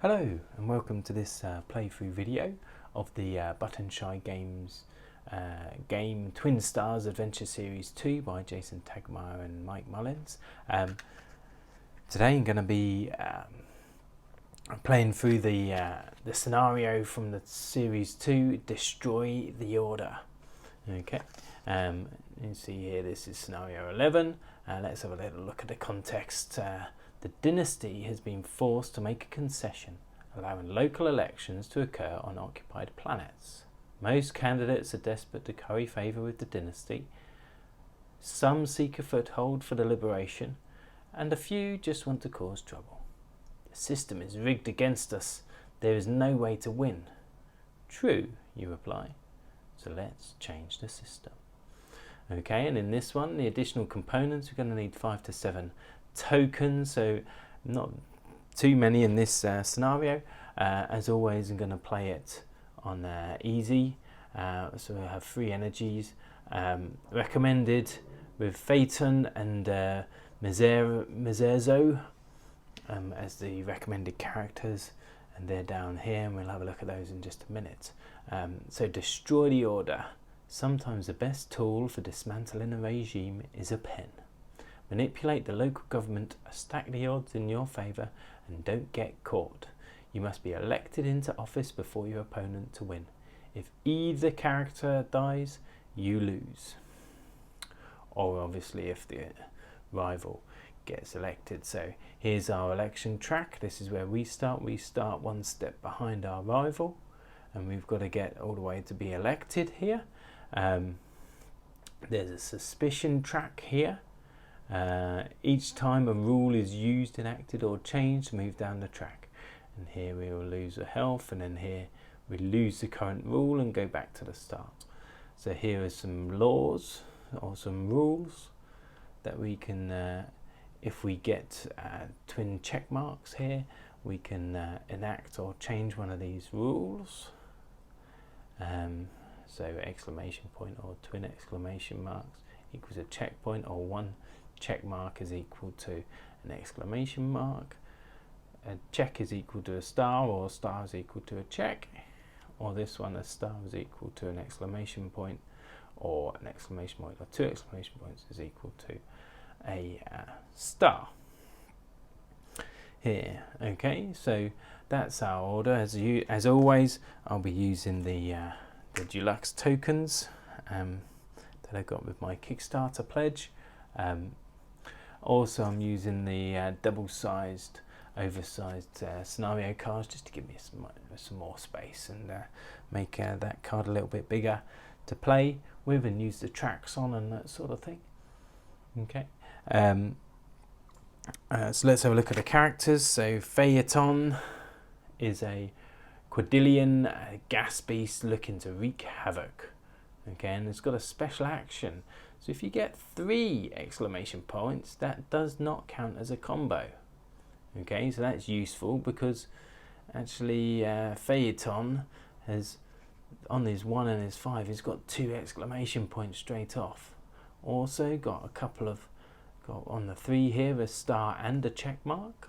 Hello and welcome to this playthrough video of the Button Shy Games game Twin Stars Adventure Series 2 by Jason Tegmeyer and Mike Mullins. Today I'm going to be playing through the scenario from the Series 2, Destroy the Order. Okay, you see here this is scenario 11. Let's have a little look at the context. The dynasty has been forced to make a concession, allowing local elections to occur on occupied planets. Most candidates are desperate to curry favour with the dynasty. Some seek a foothold for the liberation, and a few just want to cause trouble. The system is rigged against us. There is no way to win. True, you reply. So let's change the system. Okay, and in this one, the additional components, we're going to need 5 to 7 tokens, so not too many in this scenario. As always, I'm going to play it on easy, so we'll have 3 energies. Recommended with Phaeton and Mezerzo as the recommended characters, and they're down here, and we'll have a look at those in just a minute. So destroy the order. Sometimes the best tool for dismantling a regime is a pen. Manipulate the local government, stack the odds in your favour, and don't get caught. You must be elected into office before your opponent to win. If either character dies, you lose. Or obviously if the rival gets elected. So here's our election track. This is where we start. We start one step behind our rival, and we've got to get all the way to be elected here. There's a suspicion track here. Each time a rule is used, enacted or changed, move down the track. And here we will lose a health, and then here we lose the current rule and go back to the start. So here are some laws or some rules that we can, if we get twin check marks here, we can enact or change one of these rules. So exclamation point or twin exclamation marks equals a checkpoint, or one check mark is equal to an exclamation mark. A check is equal to a star, or a star is equal to a check. Or this one, a star is equal to an exclamation point, or an exclamation point or 2 exclamation points is equal to a star. Here, okay, so that's our order. As always, I'll be using the deluxe tokens that I got with my Kickstarter pledge. Also, I'm using the double-sized, oversized scenario cards just to give me some more space and make that card a little bit bigger to play with and use the tracks on and that sort of thing. Okay. So let's have a look at the characters. So Phaeton is a Quadrillion gas beast looking to wreak havoc. Okay, and it's got a special action. So if you get 3 exclamation points, that does not count as a combo. Okay, so that's useful because actually Phaeton has, on his 1 and his 5, he's got 2 exclamation points straight off. Also got a couple of, got on the 3 here, a star and a check mark,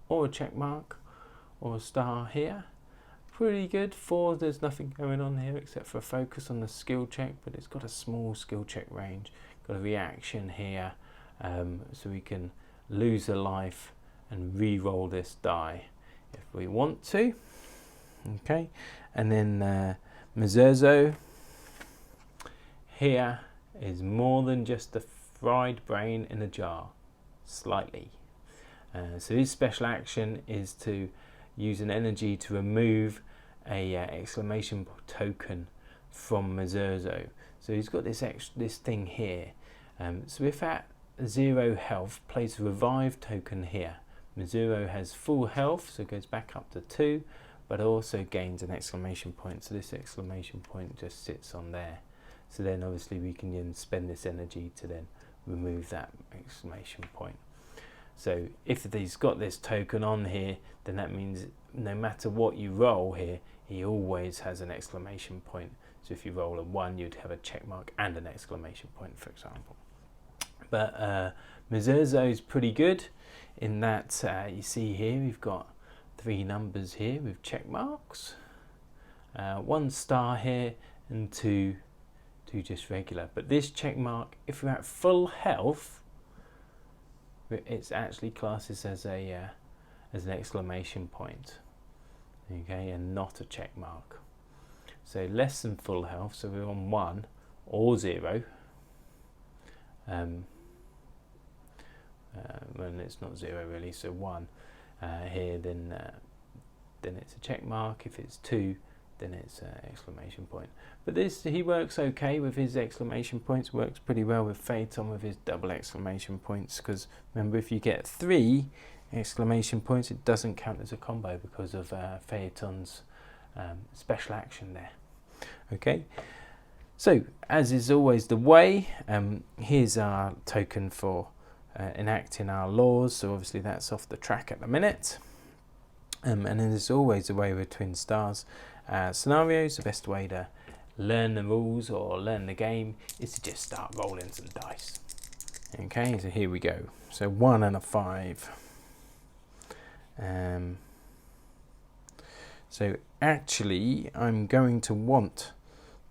or a check mark, or a star here. Pretty good. 4, there's nothing going on here except for a focus on the skill check, but it's got a small skill check range. Got a reaction here, so we can lose a life and re-roll this die if we want to. Okay, and then Mezerzo here is more than just a fried brain in a jar, slightly. So his special action is to use an energy to remove a exclamation token from Mezerzo. So he's got this thing here. So if at 0 health, place a revive token here. Mezerzo has full health, so it goes back up to 2, but also gains an exclamation point. So this exclamation point just sits on there. So then obviously we can then spend this energy to then remove that exclamation point. So if he's got this token on here, then that means no matter what you roll here, he always has an exclamation point. So if you roll a 1, you'd have a check mark and an exclamation point, for example. But Mezerzo is pretty good in that you see here we've got 3 numbers here with check marks, 1 star here, and two just regular. But this check mark, if you're at full health, it's actually classes as an exclamation point, okay, and not a check mark. So less than full health, so we're on 1 or 0. When it's not 0 really, so 1 here, then it's a check mark. If it's 2, then it's an exclamation point. But this, he works okay with his exclamation points, works pretty well with Phaeton with his double exclamation points, because remember, if you get 3 exclamation points, it doesn't count as a combo because of Phaeton's special action there. Okay, so as is always the way, here's our token for enacting our laws, so obviously that's off the track at the minute. And then there's always a way with twin stars. Scenarios, the best way to learn the rules or learn the game is to just start rolling some dice. Okay, so here we go. So 1 and a 5. So actually I'm going to want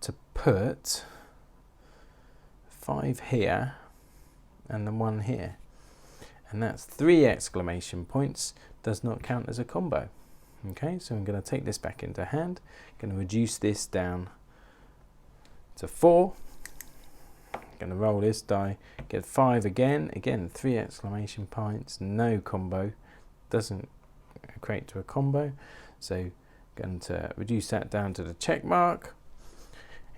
to put 5 here and the 1 here, and that's 3 exclamation points, does not count as a combo. Okay, so I'm going to take this back into hand, going to reduce this down to 4, going to roll this die, get 5 again 3 exclamation points, no combo, doesn't equate to a combo, so going to reduce that down to the check mark,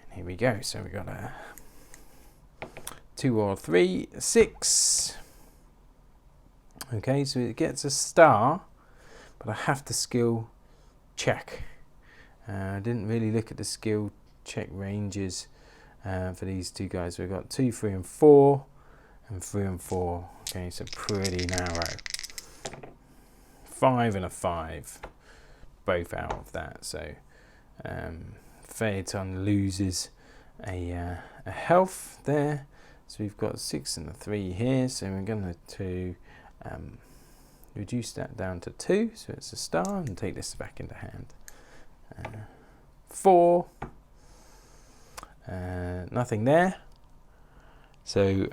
and here we go. So we got a 2 or 3, 6. Okay, so it gets a star, but I have to skill check. I didn't really look at the skill check ranges for these two guys. We've got 2, 3 and 4, and 3 and 4. Okay, so pretty narrow. 5 and a 5, both out of that. So Phaeton loses a health there. So we've got 6 and a 3 here. So we're going to reduce that down to 2, so it's a star, and take this back into hand. 4, nothing there. So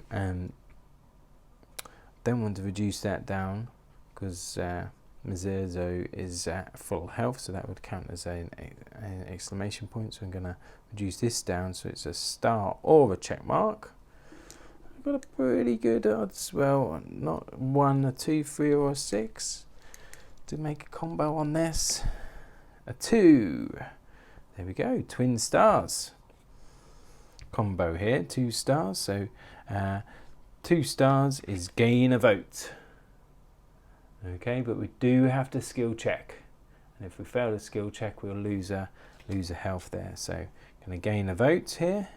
don't want to reduce that down because Mazerzo is at full health, so that would count as an exclamation point. So I'm going to reduce this down so it's a star or a check mark. I've got a pretty good odds, well, not 1, a 2, 3 or a 6 to make a combo on this. A 2, there we go, twin stars. Combo here, 2 stars, so 2 stars is gain a vote. Okay, but we do have to skill check, and if we fail the skill check, we'll lose a health there. So going to gain a vote here,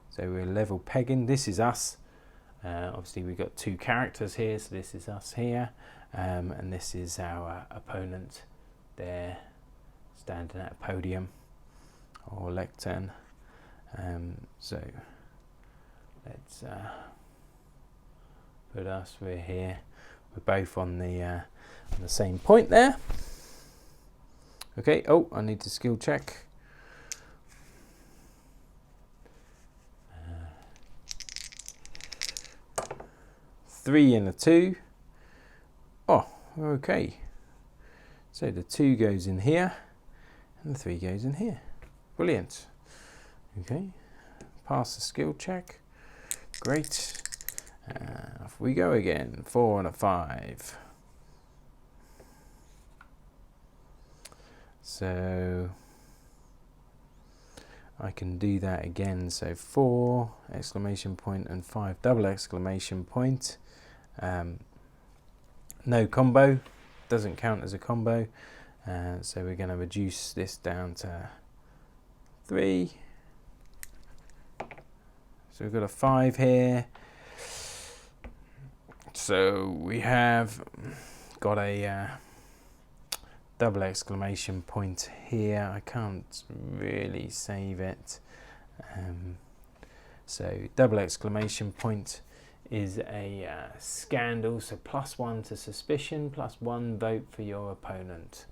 so we're level pegging. This is us. Obviously we've got 2 characters here, so this is us here, and this is our opponent there, standing at a podium or lectern. So let's put us, we're here, we're both on the same point there. Okay, oh, I need to skill check. 3 and a 2. Oh, okay. So the 2 goes in here, and the 3 goes in here. Brilliant. Okay, pass the skill check. Great. Off we go again. 4 and a 5. So I can do that again. So 4 exclamation point and 5 double exclamation point. No combo, doesn't count as a combo, so we're going to reduce this down to 3. So we've got a 5 here, so we have got a double exclamation point here. I can't really save it, so double exclamation point is a scandal, so +1 to suspicion, +1 vote for your opponent.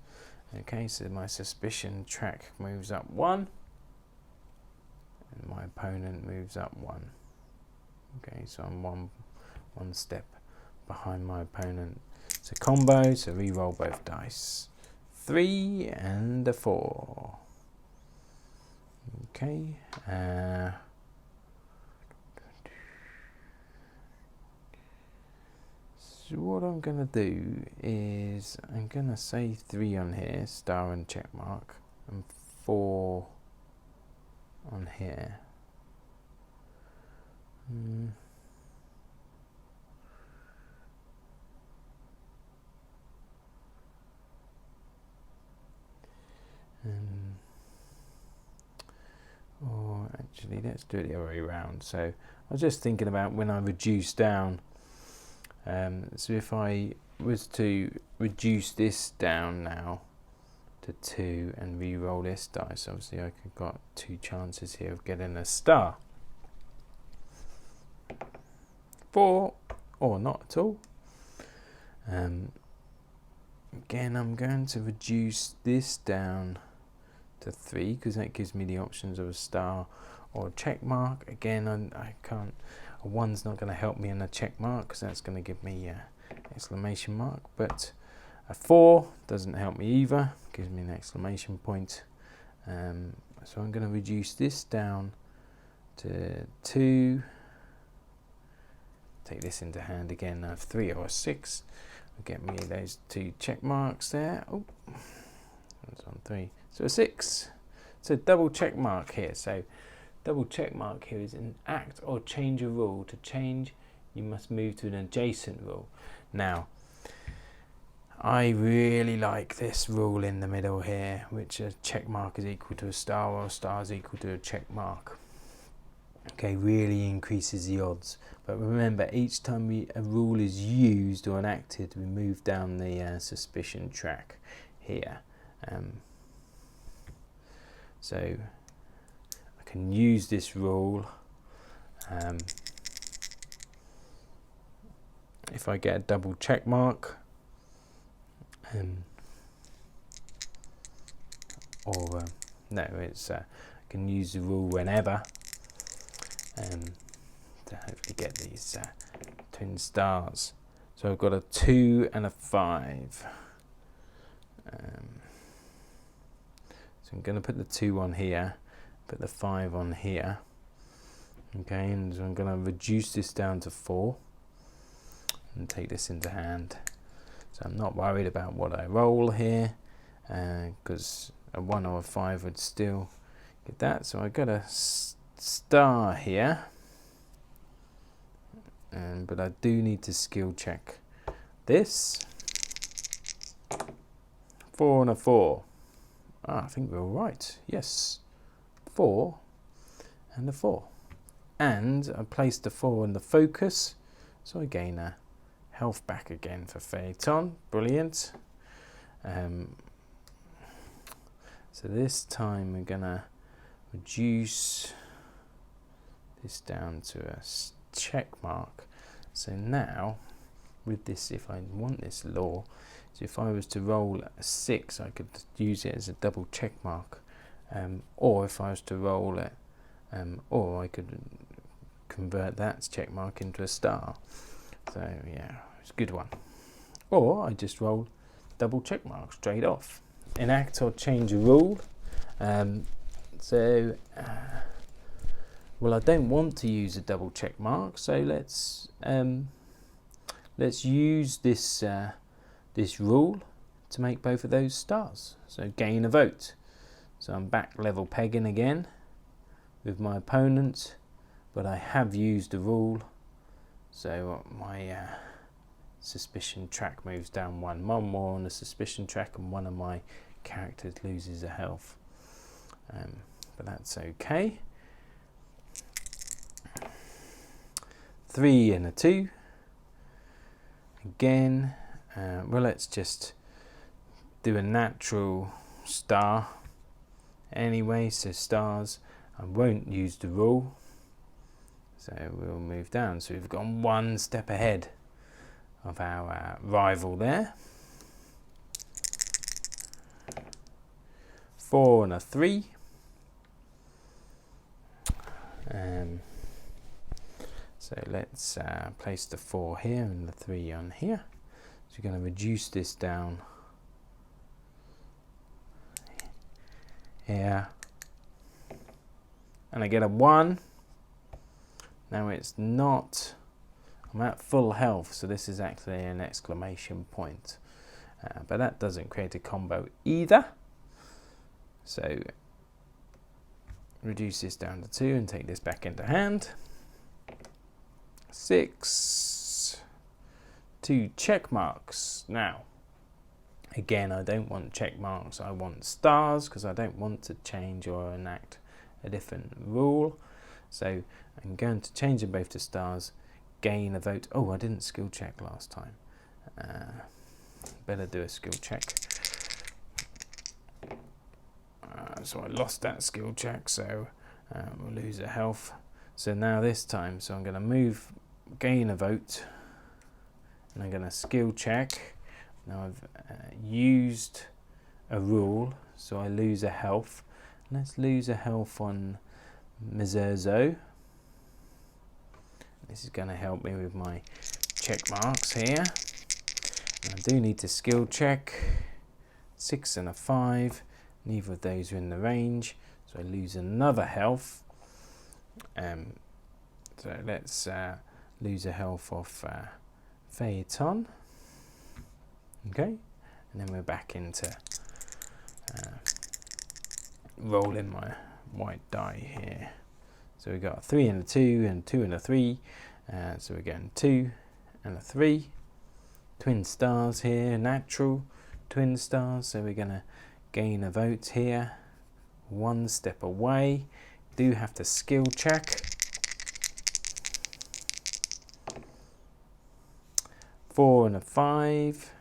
Okay, so my suspicion track moves up 1, and my opponent moves up 1. Okay, so I'm one step behind my opponent. It's a combo, so re-roll both dice. 3 and a 4. Okay. So what I'm going to do is I'm going to say 3 on here, star and check mark, and 4 on here. Or actually, let's do it the other way around. So I was just thinking about when I reduce down. So if I was to reduce this down now to 2 and re-roll this dice, obviously I could got 2 chances here of getting a star. 4 or not at all. Again, I'm going to reduce this down to 3 because that gives me the options of a star or a check mark. Again, I can't. A 1's not going to help me in a check mark because that's going to give me an exclamation mark. But a 4 doesn't help me either. Gives me an exclamation point. So I'm going to reduce this down to 2. Take this into hand again. I have 3 or a 6. Will get me those 2 check marks there. Oh, that's on 3. So a 6. So double check mark here. So double check mark here is an act or change a rule. To change, you must move to an adjacent rule. Now, I really like this rule in the middle here, which a check mark is equal to a star or a star is equal to a check mark. Okay, really increases the odds. But remember, each time a rule is used or enacted, we move down the suspicion track here. So I can use this rule if I get a double check mark, or no, it's I can use the rule whenever to hopefully get these twin stars. So I've got a 2 and a 5. So I'm going to put the 2 on here, put the 5 on here. Okay, and so I'm going to reduce this down to 4 and take this into hand. So I'm not worried about what I roll here, because a 1 or a 5 would still get that. So I got a star here, but I do need to skill check this. 4 and a 4. I think we're all right. Yes, 4 and a 4. And I placed the 4 in the focus, so I gain a health back again for Phaeton. Brilliant. So this time we're gonna reduce this down to a check mark. So now with this, if I want this law, so if I was to roll a 6, I could use it as a double check mark, or if I was to roll it, or I could convert that check mark into a star. So yeah, it's a good one. Or I just roll double check mark straight off. Enact or change a rule. Well, I don't want to use a double check mark, so let's use this this rule to make both of those stars. So gain a vote. So I'm back level pegging again with my opponent, but I have used the rule, so my suspicion track moves down 1 more on the suspicion track, and one of my characters loses a health, but that's okay. 3 and a 2 again. Well, let's just do a natural star anyway, so stars. I won't use the rule, so we'll move down. So we've gone 1 step ahead of our rival there. 4 and a 3. So let's place the 4 here and the 3 on here. So we're going to reduce this down here, and I get a 1. Now it's not, I'm at full health, so this is actually an exclamation point, but that doesn't create a combo either. So reduce this down to 2 and take this back into hand. 6, 2 check marks. Now again, I don't want check marks, I want stars, because I don't want to change or enact a different rule. So I'm going to change them both to stars, gain a vote. Oh, I didn't skill check last time. Better do a skill check. So I lost that skill check, so we'll lose a health. So now this time, so I'm going to move, gain a vote, and I'm going to skill check. Now I've used a rule, so I lose a health. Let's lose a health on Mezerzo. This is going to help me with my check marks here. And I do need to skill check. 6 and a 5. Neither of those are in the range, so I lose another health. So let's lose a health off Phaeton. Okay, and then we're back into rolling my white die here. So we got a 3 and a 2 and 2 and a 3. So we're getting 2 and a 3. Twin stars here, natural twin stars. So we're going to gain a vote here. 1 step away. Do have to skill check. 4 and a 5.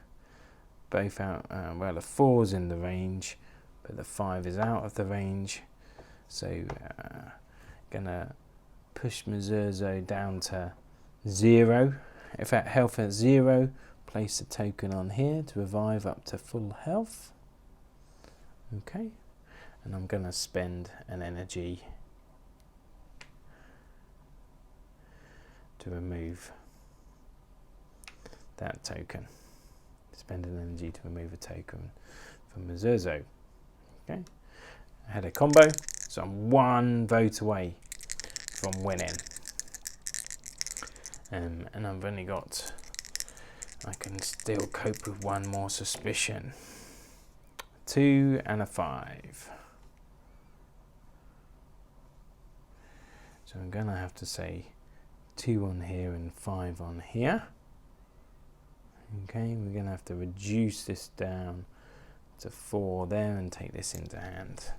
Both out. Well, the 4's in the range, but the 5 is out of the range. So gonna push Mezerzo down to 0. If at health at 0, place a token on here to revive up to full health. Okay, and I'm gonna spend an energy to remove that token. Spend an energy to remove a token from Mezerzo. Okay, I had a combo, so I'm 1 vote away from winning. And I've only got, I can still cope with 1 more suspicion. 2 and a 5. So I'm going to have to say 2 on here and 5 on here. Okay, we're going to have to reduce this down to 4 there and take this into hand.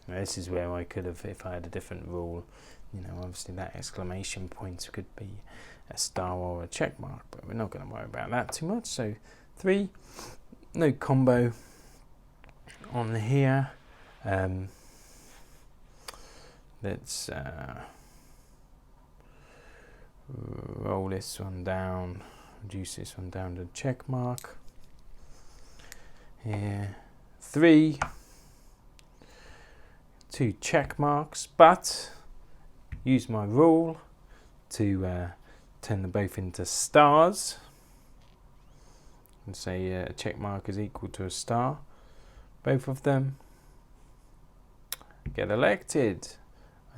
Now, this is where I could have, if I had a different rule, you know, obviously that exclamation point could be a star or a check mark, but we're not going to worry about that too much. So 3, no combo on here. Let's roll this one down, reduce this one down to check mark. Here, 3, 2 check marks, but use my rule to turn them both into stars and say a check mark is equal to a star. Both of them get elected.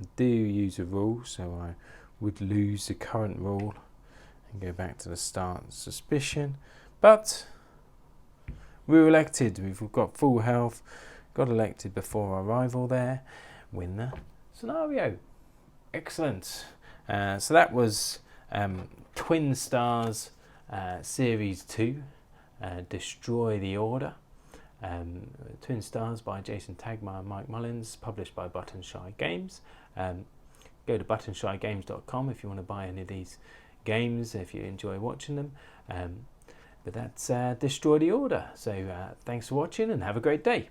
I do use a rule, so I would lose the current rule and go back to the start suspicion, but we're elected. We've got full health, got elected before our arrival there. Win the scenario. Excellent. So that was Twin Stars Series 2, Destroy the Order. Twin Stars by Jason Tagmire and Mike Mullins, published by Buttonshy Games. Go to buttonshygames.com if you want to buy any of these games, if you enjoy watching them. But that's Destroy the Order. So thanks for watching and have a great day.